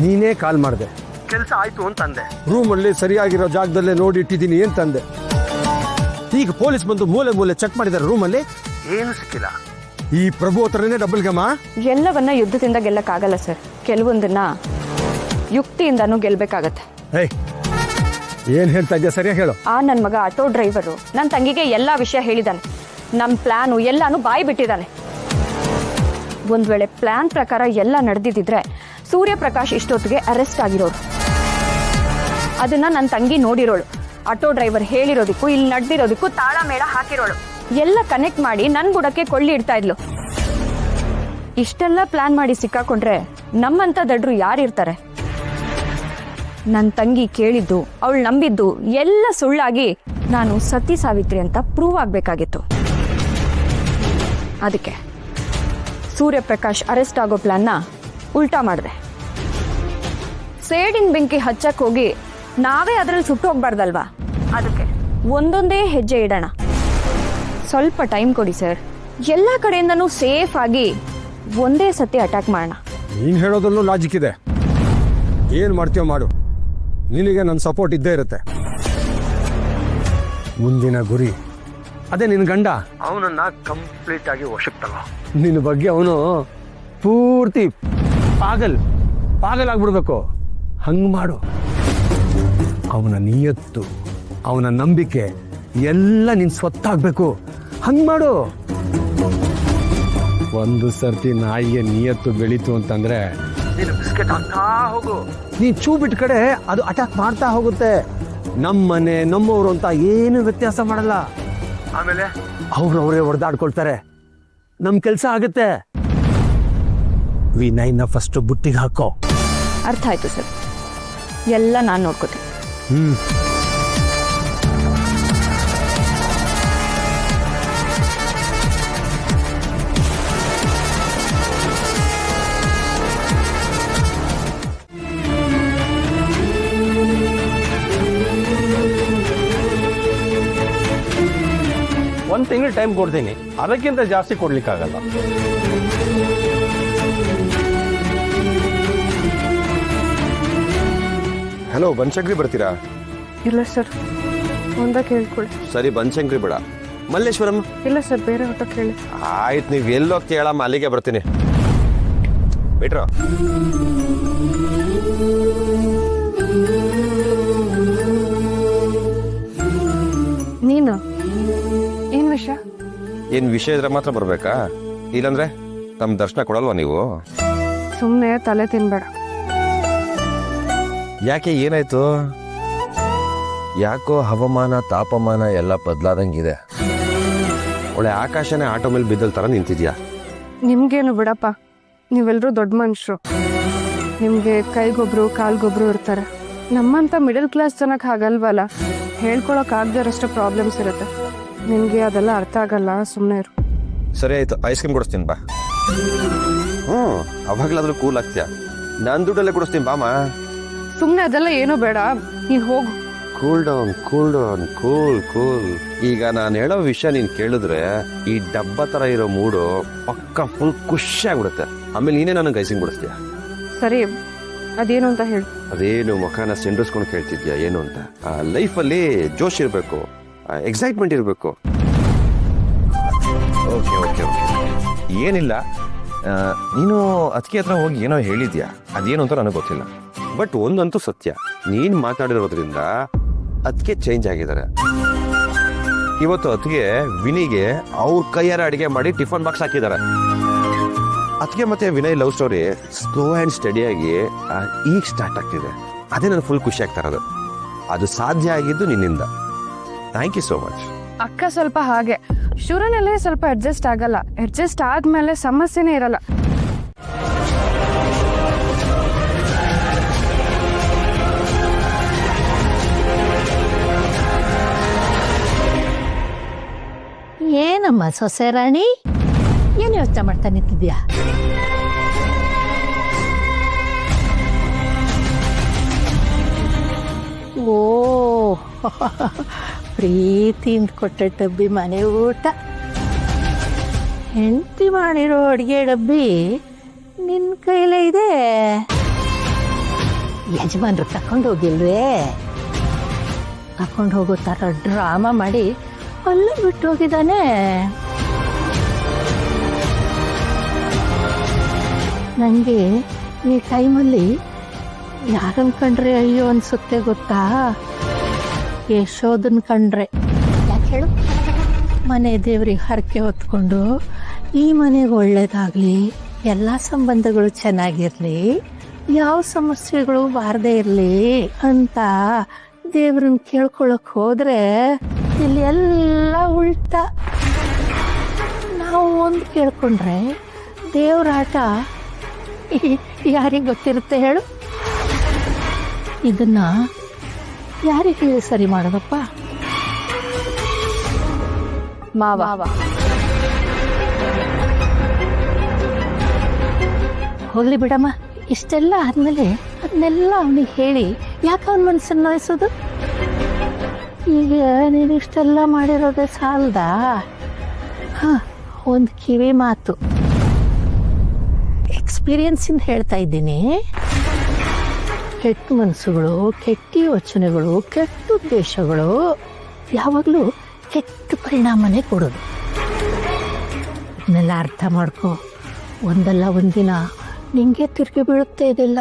ನೀನೇ ಕಾಲ್ ಮಾಡಿದೆ, ಕೆಲಸ ಆಯ್ತು ಅಂತಂದೆ, ರೂಮಲ್ಲಿ ಸರಿಯಾಗಿರೋ ಜಾಗದಲ್ಲೇ ನೋಡಿ ಇಟ್ಟಿದ್ದೀನಿ ಅಂತಂದೆ. ಈಗ ಪೊಲೀಸ್ ಬಂದು ಮೂಲೆ ಮೂಲೆ ಚೆಕ್ ಮಾಡಿದ್ದಾರೆ, ರೂಮಲ್ಲಿ ಏನು ಸಿಕ್ಕಿಲ್ಲ. ಈ ಪ್ರಭು ಹತ್ರನೇ ಡಬಲ್ ಗಮ. ಎಲ್ಲವನ್ನ ಯುದ್ಧದಿಂದ ಗೆಲ್ಲಕ್ಕಾಗಲ್ಲ ಸರ್, ಕೆಲವೊಂದನ್ನ ಯುಕ್ತಿಯಿಂದನೂ ಗೆಲ್ಬೇಕಾಗತ್ತೆ. ಏನ್ ಹೇಳ್ತಾ ಇದ್ಯಾ, ಸರಿಯಾಗಿ ಹೇಳು. ನನ್ನ ಮಗ ಆಟೋ ಡ್ರೈವರು ನನ್ನ ತಂಗಿಗೆ ಎಲ್ಲ ವಿಷಯ ಹೇಳಿದಾನೆ. ನಮ್ಮ ಪ್ಲಾನು ಎಲ್ಲಾನು ಬಾಯಿ ಬಿಟ್ಟಿದ್ದಾನೆ. ಒಂದ್ ವೇಳೆ ಪ್ಲಾನ್ ಪ್ರಕಾರ ಎಲ್ಲ ನಡೆದಿದ್ರೆ ಸೂರ್ಯಪ್ರಕಾಶ್ ಇಷ್ಟೊತ್ತಿಗೆ ಅರೆಸ್ಟ್ ಆಗಿರೋರು. ಅದನ್ನ ನನ್ನ ತಂಗಿ ನೋಡಿರೋಳು. ಆಟೋ ಡ್ರೈವರ್ ಹೇಳಿರೋದಕ್ಕೂ ಇಲ್ಲಿ ನಡೆದಿರೋದಕ್ಕೂ ತಾಳ ಮೇಳ ಹಾಕಿರೋಳು. ಎಲ್ಲ ಕನೆಕ್ಟ್ ಮಾಡಿ ನನ್ ಬುಡಕ್ಕೆ ಕೊಳ್ಳಿ ಇಡ್ತಾ ಇದ್ಲು. ಇಷ್ಟೆಲ್ಲ ಪ್ಲಾನ್ ಮಾಡಿ ಸಿಕ್ಕಾಕೊಂಡ್ರೆ ನಮ್ಮಂತ ದಡ್ರು ಯಾರಿರ್ತಾರೆ? ನನ್ನ ತಂಗಿ ಕೇಳಿದ್ದು, ಅವಳು ನಂಬಿದ್ದು ಎಲ್ಲ ಸುಳ್ಳಾಗಿ ನಾನು ಸತಿ ಸಾವಿತ್ರಿ ಅಂತ ಪ್ರೂವ್ ಆಗ್ಬೇಕಾಗಿತ್ತು. ಅದಕ್ಕೆ ಸೂರ್ಯಪ್ರಕಾಶ್ ಅರೆಸ್ಟ್ ಆಗೋ ಪ್ಲಾನ್ನ ಉಲ್ಟಾ ಮಾಡಿದೆ. ಸೇಡಿನ ಬೆಂಕಿ ಹಚ್ಚಕ್ ಹೋಗಿ ನಾವೇ ಅದರಲ್ಲಿ ಸುಟ್ಟು ಹೋಗ್ಬಾರ್ದಲ್ವಾ? ಅದಕ್ಕೆ ಒಂದೊಂದೇ ಹೆಜ್ಜೆ ಇಡೋಣ. ಸ್ವಲ್ಪ ಟೈಮ್ ಕೊಡಿ ಸರ್, ಎಲ್ಲ ಕಡೆಯಿಂದನೂ ಸೇಫ್ ಆಗಿ ಒಂದೇ ಸತಿ ಅಟ್ಯಾಕ್ ಮಾಡೋಣ. ನೀನ್ ಹೇಳೋದಲ್ಲೂ ಲಾಜಿಕ್ ಇದೆ. ಏನ್ ಮಾಡ್ತೀಯೋ ಮಾಡು, ನಿನಗೆ ನನ್ನ ಸಪೋರ್ಟ್ ಇದ್ದೇ ಇರುತ್ತೆ. ಮುಂದಿನ ಗುರಿ ಅದೇ ನಿನ್ನ ಗಂಡ. ಅವನನ್ನ ಕಂಪ್ಲೀಟ್ ಆಗಿ ವಶಕ್ಕೆ ತಗೋ. ನಿನ್ನ ಬಗ್ಗೆ ಅವನು ಪೂರ್ತಿ ಪಾಗಲ್ ಆಗ್ಬಿಡ್ಬೇಕು. ಹಂಗ್ ಮಾಡು. ಅವನ ನಿಯತ್ತು, ಅವನ ನಂಬಿಕೆ ಎಲ್ಲ ನಿನ್ ಸ್ವತ್ತಾಗ್ಬೇಕು. ಹಂಗ್ ಮಾಡು. ಒಂದು ಸರ್ತಿ ನಾಯಿಗೆ ನಿಯತ್ತು ಬೆಳೀತು ಅಂತಂದ್ರೆ ನೀನು ಬಿಸ್ಕೆಟ್ ಹಾಕ್ತಾ ಹೋಗು. ನೀ ಚೂ ಬಿಟ್ಟ ಕಡೆ ಅದು ಅಟ್ಯಾಕ್ ಮಾಡ್ತಾ ಹೋಗುತ್ತೆ. ನಮ್ಮನೆ ನಮ್ಮವರು ಅಂತ ಏನು ವ್ಯತ್ಯಾಸ ಮಾಡಲ್ಲ. ಆಮೇಲೆ ಅವ್ರವರೇ ಹೊಡೆದಾಡ್ಕೊಳ್ತಾರೆ. ನಮ್ ಕೆಲ್ಸ ಆಗುತ್ತೆ. ವಿನಯ್ನ ಫಸ್ಟ್ ಬುಟ್ಟಿಗೆ ಹಾಕೋ. ಅರ್ಥ ಆಯ್ತು ಸರ್, ಎಲ್ಲ ನಾನು ನೋಡ್ಕೋತೀನಿ. ಒಂದು ತಿಂಗಳು ಟೈಮ್ ಕೊಡ್ತೀನಿ, ಅದಕ್ಕಿಂತ ಜಾಸ್ತಿ ಕೊಡ್ಲಿಕ್ಕಾಗಲ್ಲ. ಹಲೋ, ಬನಶಂಕರಿ ಬರ್ತೀರಾ? ಇಲ್ಲ ಸರ್, ಒಂದ ಕೇಳ್ಕೊಳ್ಳಿ. ಸರಿ, ಬನಶಂಕರಿ ಬೇಡ, ಮಲ್ಲೇಶ್ವರಂ. ಇಲ್ಲ ಸರ್, ಬೇರೆ ಆಟೋ ಕೇಳಿ. ಆಯ್ತು, ನೀವು ಎಲ್ಲೋಗ್ತಿ ಹೇಳಮ್ಮ, ಅಲ್ಲಿಗೆ ಬರ್ತೀನಿ. ಬಿಟ್ರ ನೀನು ಏನ್ ವಿಷಯ? ಏನ್ ವಿಷಯ ಇದ್ರೆ ಮಾತ್ರ ಬರ್ಬೇಕಾ? ಇಲ್ಲಂದ್ರೆ ತಮ್ಮ ದರ್ಶನ ಕೊಡಲ್ವಾ ನೀವು? ಸುಮ್ಮನೆ ತಲೆ ತಿನ್ಬೇಡ. ಯಾಕೆ, ಏನಾಯ್ತು? ಯಾಕೋ ಹವಾಮಾನ ತಾಪಮಾನ ಎಲ್ಲ ಬದಲಾದಂಗಿದೆ. ಒಳ್ಳೆ ಆಕಾಶನೇ ಆಟೋ ಮೇಲೆ ಬಿದ್ದಲ್ ತರ ನಿಂತಿದ್ಯಾ. ನಿಮ್ಗೇನು ಬಿಡಪ್ಪ, ನೀವೆಲ್ಲರೂ ದೊಡ್ಡ ಮನುಷ್ಯರು. ನಿಮ್ಗೆ ಕೈಗೊಬ್ರು ಕಾಲ್ಗೊಬ್ರು ಇರ್ತಾರೆ. ನಮ್ಮಂತ ಮಿಡಲ್ ಕ್ಲಾಸ್ ಜನಕ್ಕೆ ಹಾಗಲ್ವಲ್ಲ. ಹೇಳ್ಕೊಳಕ್ ಆಗದರಷ್ಟು ಪ್ರಾಬ್ಲಮ್ಸ್ ಇರುತ್ತೆ. ನಿಮ್ಗೆ ಅದೆಲ್ಲ ಅರ್ಥ ಆಗಲ್ಲ, ಸುಮ್ಮನೆ ಇರು. ಸರಿ ಆಯ್ತು, ಐಸ್ ಕ್ರೀಮ್ ಕೊಡಿಸ್ತೀನಿ ಬಾ. ಅವಾಗ್ಲಾದ್ರೂ ಕೂಲ್ ಆಗ್ತೀಯಾ? ನಾನು ದುಡ್ಡಲ್ಲೇ ಕೊಡಿಸ್ತೀನಿ ಬಾಮ. ಸುಮ್ಮನೆ ಅದೆಲ್ಲ ಏನೂ ಬೇಡ, ನೀನ್ ಹೋಗು. Cool down, cool. ಈಗ ನಾನು ಹೇಳೋ ವಿಷಯ ನೀನ್ ಕೇಳಿದ್ರೆ ಈ ಡಬ್ಬ ತರ ಇರೋ ಮೂಡು ಪಕ್ಕ ಫುಲ್ ಖುಷಿ ಆಗ್ಬಿಡುತ್ತೆ. ಆಮೇಲೆ ನೀನೇ ನನಗೆ ಐಸಿಂಗ್ ಬಿಡಿಸ್ತೀಯ. ಸರಿ, ಅದೇನು ಅಂತ ಹೇಳಿ. ಅದೇನು ಮುಖನ ಸೆಂಡ್ರಿಸ್ಕೊಂಡು ಕೇಳ್ತಿದ್ಯಾ ಏನು ಅಂತ? ಲೈಫಲ್ಲಿ ಜೋಶ್ ಇರಬೇಕು, ಎಕ್ಸೈಟ್ಮೆಂಟ್ ಇರಬೇಕು. ಓಕೆ, ಏನಿಲ್ಲ. ನೀನು ಅದಕ್ಕೆ ಹತ್ರ ಹೋಗಿ ಏನೋ ಹೇಳಿದ್ಯಾ, ಅದೇನು ಅಂತ ನನಗೆ ಗೊತ್ತಿಲ್ಲ. ಬಟ್ ಒಂದಂತೂ ಸತ್ಯ, ನೀನು ಮಾತಾಡಿರೋದ್ರಿಂದ ಅದಕ್ಕೆ ಚೇಂಜ್ ಆಗಿದ್ದಾರೆ. ಇವತ್ತು ಅದಕ್ಕೆ ವಿನಿಗೆ ಅವ್ರ ಕೈಯಾರ ಅಡಿಗೆ ಮಾಡಿ ಟಿಫನ್ ಬಾಕ್ಸ್ ಹಾಕಿದ್ದಾರೆ. ಅದಕ್ಕೆ ಮತ್ತೆ Vinay love story slow and ಸ್ಟಡಿಯಾಗಿ ಈಗ ಸ್ಟಾರ್ಟ್ ಆಗ್ತಿದೆ. ಅದೇ ನನಗೆ ಫುಲ್ ಖುಷಿ ಆಗ್ತಾ ಇರೋದು. ಅದು ಸಾಧ್ಯ ಆಗಿದ್ದು ನಿನ್ನಿಂದ. Thank you so much. ಅಕ್ಕ ಸ್ವಲ್ಪ ಹಾಗೆ ಶುರುನಲ್ಲೇ ಸ್ವಲ್ಪ ಅಡ್ಜಸ್ಟ್ ಆಗಲ್ಲ. ಅಡ್ಜಸ್ಟ್ ಆದ್ಮೇಲೆ ಸಮಸ್ಯೆನೇ ಇರಲ್ಲ. ಏನಮ್ಮ ಸೊಸೆ ರಾಣಿ, ಏನು ಯೋಚನೆ ಮಾಡ್ತಾ ನಿಂತಿದ್ಯಾ? ಓ, ಪ್ರೀತಿಯಿಂದ ಕೊಟ್ಟ ಡಬ್ಬಿ ಮನೆ ಊಟ. ಹೆಂಡತಿ ಮಾಡಿರೋ ಅಡುಗೆ ಡಬ್ಬಿ ನಿನ್ನ ಕೈಲೇ ಇದೆ. ಯಜಮಾನ್ರು ತಕೊಂಡು ಹೋಗಿಲ್ವೇ? ತಕೊಂಡು ಹೋಗೋ ಥರ ಡ್ರಾಮಾ ಮಾಡಿ ಅಲ್ಲೇ ಬಿಟ್ಟು ಹೋಗಿದ್ದಾನೆ. ನನಗೆ ಈ ಟೈಮಲ್ಲಿ ಯಾರನ್ನ ಕಂಡ್ರೆ ಅಯ್ಯೋ ಅನ್ಸುತ್ತೆ ಗೊತ್ತಾ? ಯಶೋದನ್ ಕಂಡ್ರೆ. ಯಾಕೆ ಹೇಳು? ಮನೆ ದೇವ್ರಿಗೆ ಹರಕೆ ಹೊತ್ಕೊಂಡು ಈ ಮನೆಗೆ ಒಳ್ಳೇದಾಗಲಿ, ಎಲ್ಲ ಸಂಬಂಧಗಳು ಚೆನ್ನಾಗಿರಲಿ, ಯಾವ ಸಮಸ್ಯೆಗಳು ಬಾರದೇ ಇರಲಿ ಅಂತ ದೇವ್ರನ್ನ ಕೇಳ್ಕೊಳಕ್ ಹೋದ್ರೆ ಇಲ್ಲಿ ಎಲ್ಲ ಉಲ್ಟಾ. ನಾವು ಒಂದು ಕೇಳ್ಕೊಂಡ್ರೆ ದೇವ್ರ ಆಟ ಯಾರಿಗೆ ಗೊತ್ತಿರುತ್ತೆ ಹೇಳು? ಇದನ್ನ ಯಾರಿಗೆ ಸರಿ ಮಾಡೋದಪ್ಪ? ಮಾವ ಹೋಗ್ಲಿ ಬಿಡಮ್ಮ. ಇಷ್ಟೆಲ್ಲ ಆದ್ಮೇಲೆ ಅದನ್ನೆಲ್ಲ ಅವನಿಗೆ ಹೇಳಿ ಯಾಕೆ ಅವನ ಮನಸ್ಸನ್ನು ನೋಯಿಸೋದು? ಈಗ ನೀನು ಇಷ್ಟೆಲ್ಲ ಮಾಡಿರೋದೇ ಸಾಲದಾ? ಹಾಂ, ಒಂದು ಕಿವಿ ಮಾತು ಎಕ್ಸ್ಪೀರಿಯನ್ಸಿಂದ ಹೇಳ್ತಾ ಇದ್ದೀನಿ. ಕೆಟ್ಟ ಮನಸ್ಸುಗಳು, ಕೆಟ್ಟ ಯೋಚನೆಗಳು, ಕೆಟ್ಟ ಉದ್ದೇಶಗಳು ಯಾವಾಗಲೂ ಕೆಟ್ಟ ಪರಿಣಾಮನೇ ಕೊಡೋದು. ಇದನ್ನೆಲ್ಲ ಅರ್ಥ ಮಾಡ್ಕೊ. ಒಂದಲ್ಲ ಒಂದಿನ ನಿಂಗೆ ತಿರುಗಿ ಬೀಳುತ್ತೆ ಇದೆಲ್ಲ.